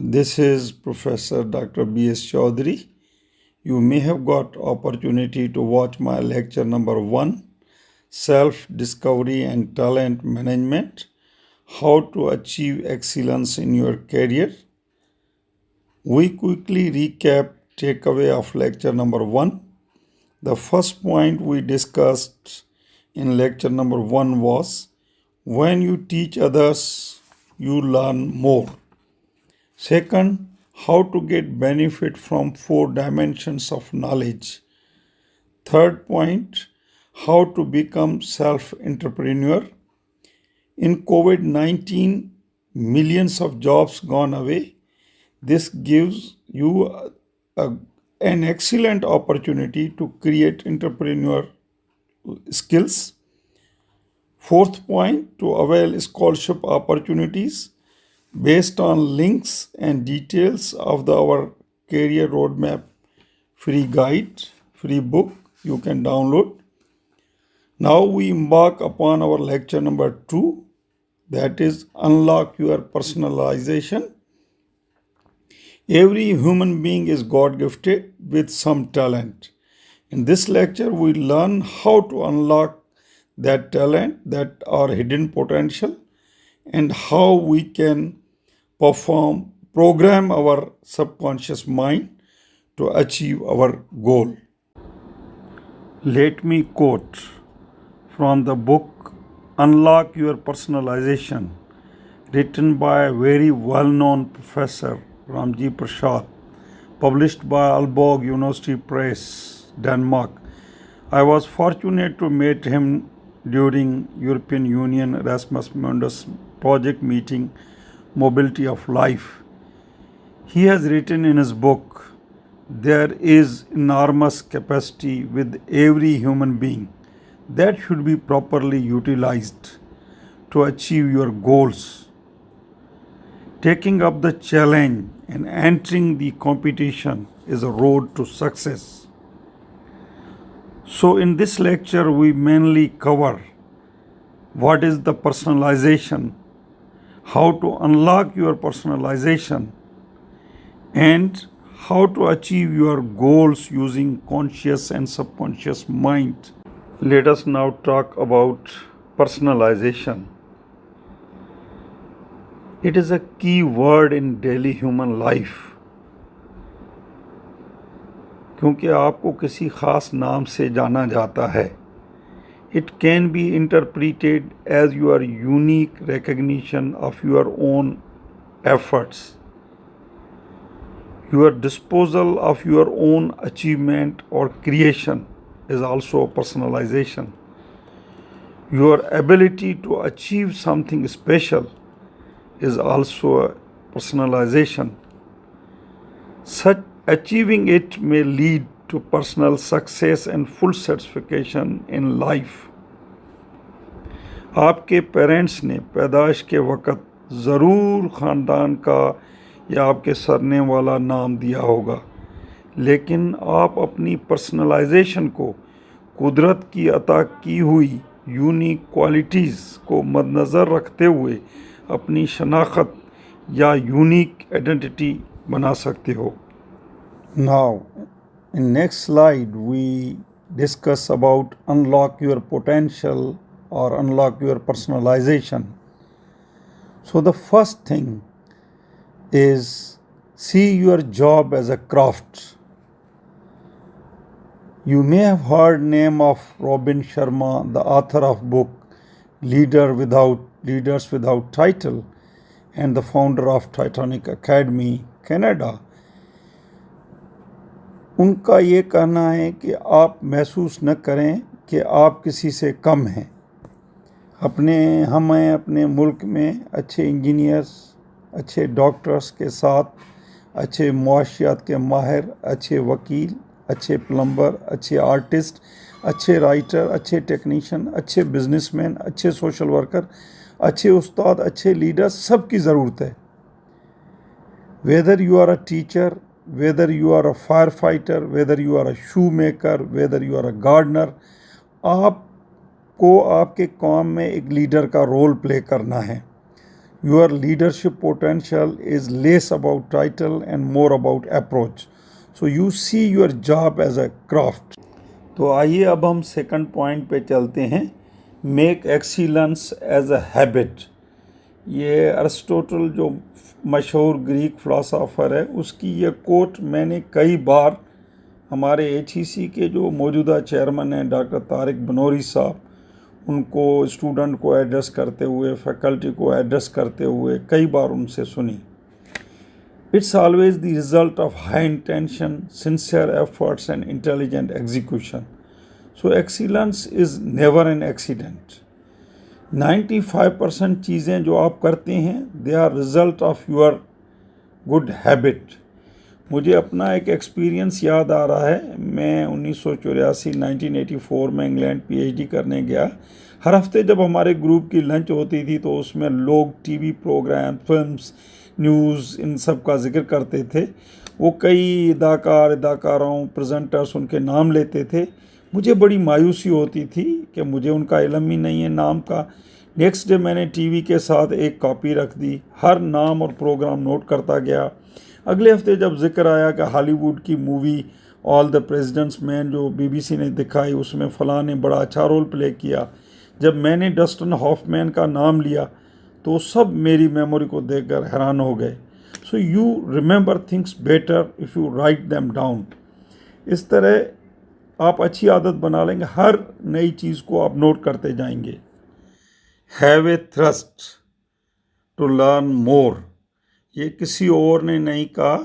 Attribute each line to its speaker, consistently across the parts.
Speaker 1: This is Professor Dr. B.S. Chaudhary. You may have got opportunity to watch my lecture number 1, Self-Discovery and Talent Management, How to Achieve Excellence in Your Career. We quickly recap takeaway of lecture number 1. The first point we discussed in lecture number 1 was when you teach others, you learn more. Second, how to get benefit from 4 dimensions of knowledge. Third point, how to become self-entrepreneur. In COVID-19, millions of jobs gone away. This gives you an excellent opportunity to create entrepreneur skills. Fourth point, to avail scholarship opportunities based on links and details of our career roadmap free guide, free book you can download. Now we embark upon our lecture number 2, that is unlock your personalization. Every human being is God gifted with some talent. In this lecture we learn how to unlock that talent, that our hidden potential, and how we can program our subconscious mind to achieve our goal. Let me quote from the book Unlock Your Personalization, written by a very well-known professor, Ramji Prasad, published by Aalborg University Press, Denmark. I was fortunate to meet him during European Union Erasmus Mundus project meeting, Mobility of Life. He has written in his book, there is enormous capacity with every human being that should be properly utilized to achieve your goals. Taking up the challenge and entering the competition is a road to success. So in this lecture we mainly cover what is the personalization, how to unlock your personalization, and how to achieve your goals using conscious and subconscious mind. Let us now talk about personalization. It is a key word in daily human life, क्योंकि आपको किसी खास नाम से जाना जाता है. It can be interpreted as your unique recognition of your own efforts, your disposal of your own achievement or creation is also a personalization. Your ability to achieve something special is also a personalization. Such achieving it may lead to personal success and full satisfaction in life. आपके parents ने पैदाइश के वक़्त ज़रूर ख़ानदान का या आपके सरनेम वाला नाम दिया होगा, लेकिन आप अपनी पर्सनलाइजेशन को कुदरत की अता की हुई यूनिक क्वालिटीज़ को मद्देनज़र रखते हुए अपनी शनाख्त या यूनिक आइडेंटिटी बना सकते हो. Now, in next slide we discuss about unlock your potential or unlock your personalization. So the first thing is see your job as a craft. You may have heard name of Robin Sharma, the author of book Leaders Without Title and the founder of Titanic Academy, Canada. उनका ये कहना है कि आप महसूस न करें कि आप किसी से कम हैं. हमें अपने मुल्क में अच्छे इंजीनियर्स, अच्छे डॉक्टर्स के साथ अच्छे मुआशियात के माहिर, अच्छे वकील, अच्छे प्लम्बर, अच्छे आर्टिस्ट, अच्छे राइटर, अच्छे टेक्नीशियन, अच्छे बिजनेसमैन, अच्छे सोशल वर्कर, अच्छे उस्ताद, अच्छे लीडर, सबकी ज़रूरत है. Whether you are a teacher, whether you are a firefighter, whether you are a shoemaker, whether you are a gardener, आपको आपके काम में एक लीडर का रोल प्ले करना है. Your leadership potential is less about title and more about approach. So you see your job as a craft. तो आइए अब हम सेकंड पॉइंट पे चलते हैं, make excellence as a habit. ये अरिस्टोटल जो मशहूर ग्रीक फिलोसोफर है, उसकी ये कोट मैंने कई बार हमारे एचईसी के जो मौजूदा चेयरमैन हैं डॉक्टर तारिक बनोरी साहब, उनको स्टूडेंट को एड्रेस करते हुए, फैकल्टी को एड्रेस करते हुए कई बार उनसे सुनी। It's always the result of high intention, sincere efforts and intelligent execution. So excellence is never an accident. 95% चीज़ें जो आप करते हैं, they are result of your good habit. मुझे अपना एक एक्सपीरियंस याद आ रहा है। मैं 1984 में इंग्लैंड पीएचडी करने गया। हर हफ्ते जब हमारे ग्रुप की लंच होती थी तो उसमें लोग टीवी प्रोग्राम, फिल्म्स, न्यूज़, इन सब का जिक्र करते थे। वो कई अदाकारों, प्रेजेंटर्स उनके नाम लेते थे। मुझे बड़ी मायूसी होती थी कि मुझे उनका इल्म ही नहीं है नाम का। नेक्स्ट डे मैंने टीवी के साथ एक कॉपी रख दी, हर नाम और प्रोग्राम नोट करता गया। अगले हफ्ते जब जिक्र आया कि हॉलीवुड की movie all the president's men जो बीबीसी ने दिखाई, उसमें फ़लाँ ने बड़ा अच्छा रोल प्ले किया, जब मैंने डस्टिन हॉफमैन का नाम लिया तो सब मेरी मेमोरी को देखकर हैरान हो गए। So you remember things better if you write them down. इस तरह आप अच्छी आदत बना लेंगे, हर नई चीज़ को आप नोट करते जाएंगे। Have a thrust to learn more. ये किसी और ने नहीं कहा,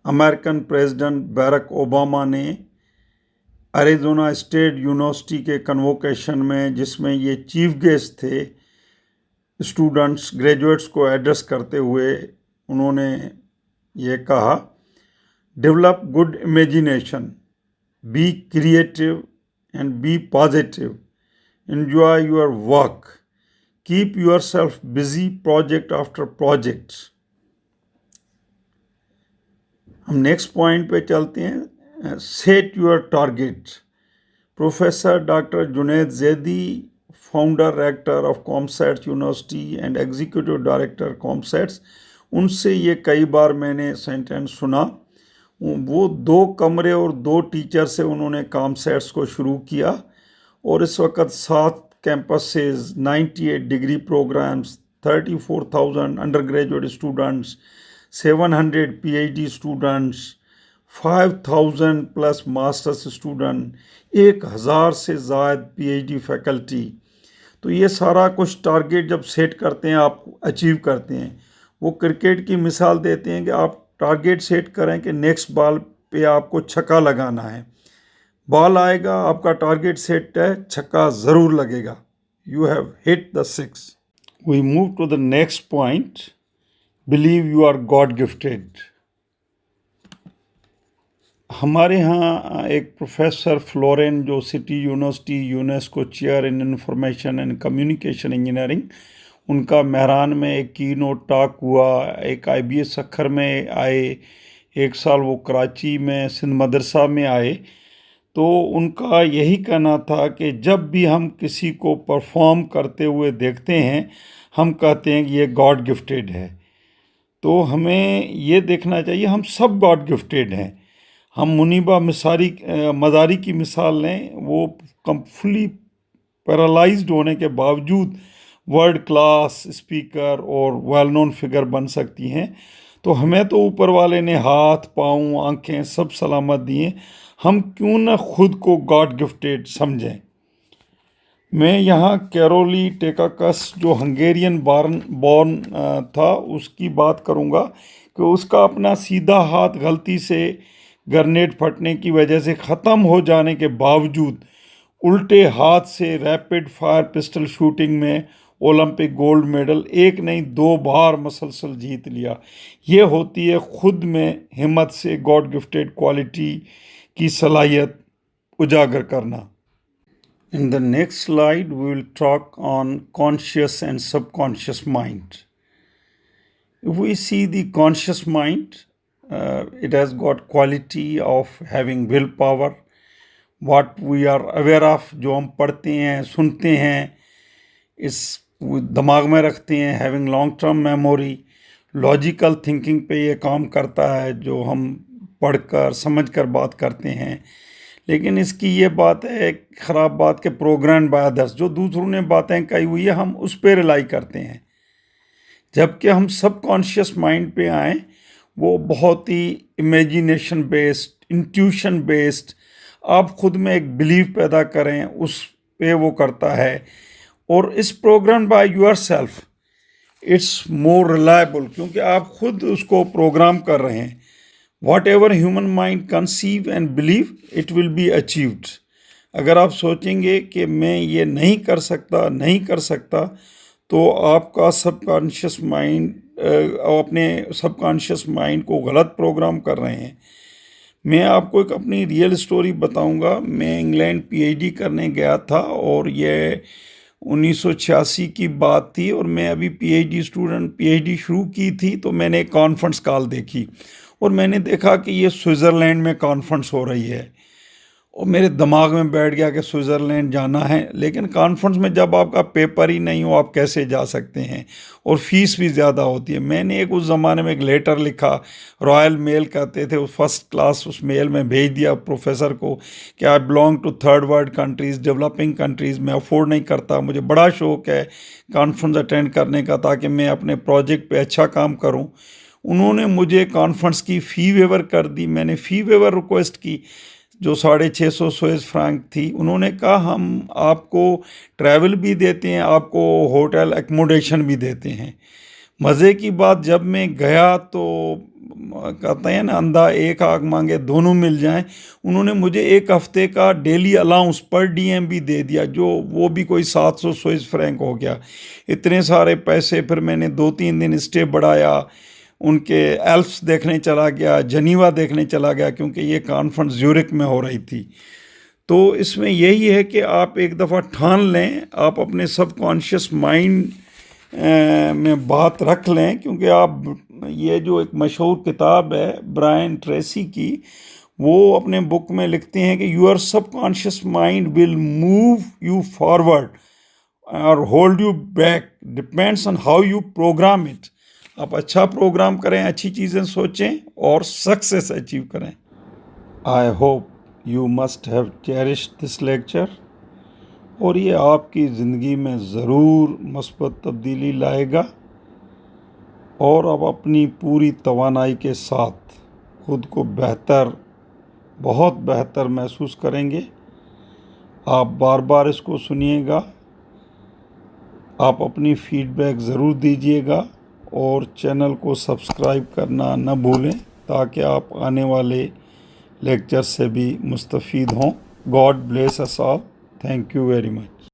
Speaker 1: अमेरिकन प्रेसिडेंट बैरक ओबामा ने एरिज़ोना स्टेट यूनिवर्सिटी के कन्वोकेशन में, जिसमें ये चीफ गेस्ट थे, स्टूडेंट्स, ग्रेजुएट्स को एड्रेस करते हुए उन्होंने ये कहा, develop good imagination, be creative and be positive, enjoy your work, keep yourself busy project after project. हम नेक्स्ट पॉइंट पे चलते हैं, set your target. Professor doctor Junaid Zaidi, founder rector of COMSATS university and executive director COMSATS, उनसे ये कई बार मैंने sentence सुना। वो 2 कमरे और 2 टीचर से उन्होंने कॉमसेट्स को शुरू किया और इस वक्त 7 campuses, 98 degree programs, 34,000 undergraduate students, 700 PhD students, 5,000 plus masters student, 1,000 से ज़्यादा पीएचडी फैकल्टी। तो ये सारा कुछ टारगेट जब सेट करते हैं, आप अचीव करते हैं। वो क्रिकेट की मिसाल देते हैं कि आप टारगेट सेट करें कि नेक्स्ट बॉल पे आपको छक्का लगाना है। बॉल आएगा, आपका टारगेट सेट है, छक्का ज़रूर लगेगा। You have hit the 6। We move to the next point, believe you are god gifted. हमारे यहाँ एक प्रोफेसर फ्लोरेन, जो city university UNESCO chair in information and communication engineering, उनका मेहरान में एक की नोट टॉक हुआ। एक आईबीएस अखर में आए, एक साल वो कराची में सिंध मदरसा में आए। तो उनका यही कहना था कि जब भी हम किसी को परफॉर्म करते हुए देखते हैं, हम कहते हैं कि ये गॉड गिफ्टेड है। तो हमें ये देखना चाहिए हम सब गॉड गिफ्टेड हैं। हम मुनीबा मज़ारी की मिसाल लें, वो फुली पैरालाइज्ड होने के बावजूद वर्ल्ड क्लास स्पीकर और वेल नोन फिगर बन सकती हैं। तो हमें तो ऊपर वाले ने हाथ, पाँव, आँखें सब सलामत दिए, हम क्यों न खुद को गॉड गिफ्टेड समझें। मैं यहाँ कैरोली टेकाकस, जो हंगेरियन बॉर्न था, उसकी बात करूँगा कि उसका अपना सीधा हाथ गलती से ग्रेनेड फटने की वजह से ख़त्म हो जाने के बावजूद उल्टे हाथ से रैपिड फायर पिस्टल शूटिंग में ओलंपिक गोल्ड मेडल 1 नहीं 2 बार मसलसल जीत लिया। ये होती है खुद में हिम्मत से गॉड गिफ्टेड क्वालिटी की सलाहियत उजागर करना। In the next slide, we will talk on conscious and subconscious mind. If we see the conscious mind, it has got quality of having willpower. What we are aware of, जो हम पढ़ते हैं, सुनते हैं, is वो दिमाग में रखते हैं, having long term memory, logical thinking पे ये काम करता है जो हम पढ़कर समझकर बात करते हैं। लेकिन इसकी ये बात है, ख़राब बात के प्रोग्राम बाय अदर्स, जो दूसरों ने बातें कही हुई है हम उस पर रिलाई करते हैं, जबकि हम सबकॉन्शियस माइंड पे आए वो बहुत ही इमेजिनेशन बेस्ड, इंट्यूशन बेस्ड, आप खुद में एक बिलीव पैदा करें उस पे वो करता है। और इस program by yourself it's more reliable, क्योंकि आप खुद उसको प्रोग्राम कर रहे हैं। Whatever human mind conceive and believe it will be achieved. अगर आप सोचेंगे कि मैं ये नहीं कर सकता, नहीं कर सकता, तो आपका सबकॉन्शियस माइंड, अपने सबकॉन्शियस माइंड को गलत प्रोग्राम कर रहे हैं। मैं आपको एक अपनी रियल स्टोरी बताऊंगा। मैं इंग्लैंड पीएचडी करने गया था और ये 1986 की बात थी, और मैं अभी पीएचडी शुरू की थी, तो मैंने एक कॉन्फ्रेंस कॉल देखी और मैंने देखा कि ये स्विट्ज़रलैंड में कॉन्फ्रेंस हो रही है, और मेरे दिमाग में बैठ गया कि स्विट्ज़रलैंड जाना है। लेकिन कॉन्फ्रेंस में जब आपका पेपर ही नहीं हो आप कैसे जा सकते हैं, और फीस भी ज़्यादा होती है। मैंने उस ज़माने में एक लेटर लिखा, रॉयल मेल कहते थे, उस फर्स्ट क्लास उस मेल में भेज दिया प्रोफेसर को कि I belong to third world countries, developing countries, मैं अफोर्ड नहीं करता, मुझे बड़ा शौक़ है कॉन्फ्रेंस अटेंड करने का ताकि मैं अपने प्रोजेक्ट पे अच्छा काम करूं। उन्होंने मुझे कॉन्फ्रेंस की फ़ी वेवर कर दी। मैंने फ़ी वेवर रिक्वेस्ट की जो 650 स्विस फ्रैंक थी। उन्होंने कहा हम आपको ट्रैवल भी देते हैं, आपको होटल एकोमोडेशन भी देते हैं। मज़े की बात, जब मैं गया तो कहते हैं ना, अंधा एक आँख मांगे दोनों मिल जाएं। उन्होंने मुझे एक हफ्ते का डेली अलाउंस पर डीएम भी दे दिया, जो वो भी कोई 700 स्विस फ्रैंक हो गया। इतने सारे पैसे, फिर मैंने 2-3 दिन स्टे बढ़ाया, उनके एल्प्स देखने चला गया, जनीवा देखने चला गया, क्योंकि ये कॉन्फ्रेंस ज्यूरिक में हो रही थी। तो इसमें यही है कि आप एक दफ़ा ठान लें, आप अपने सबकॉन्शियस माइंड में बात रख लें, क्योंकि आप ये जो एक मशहूर किताब है ब्रायन ट्रेसी की, वो अपने बुक में लिखते हैं कि your subconscious mind will move you forward और hold you back, depends on how you program it. आप अच्छा प्रोग्राम करें, अच्छी चीज़ें सोचें और सक्सेस अचीव करें। I hope you must have cherished this lecture, और ये आपकी ज़िंदगी में ज़रूर मस्बत तब्दीली लाएगा, और आप अपनी पूरी तवानाई के साथ खुद को बेहतर, बहुत बेहतर महसूस करेंगे। आप बार बार इसको सुनिएगा, आप अपनी फीडबैक ज़रूर दीजिएगा, और चैनल को सब्सक्राइब करना न भूलें ताकि आप आने वाले लेक्चर से भी मुस्तफ़ीद हों। God bless us all. Thank you very much.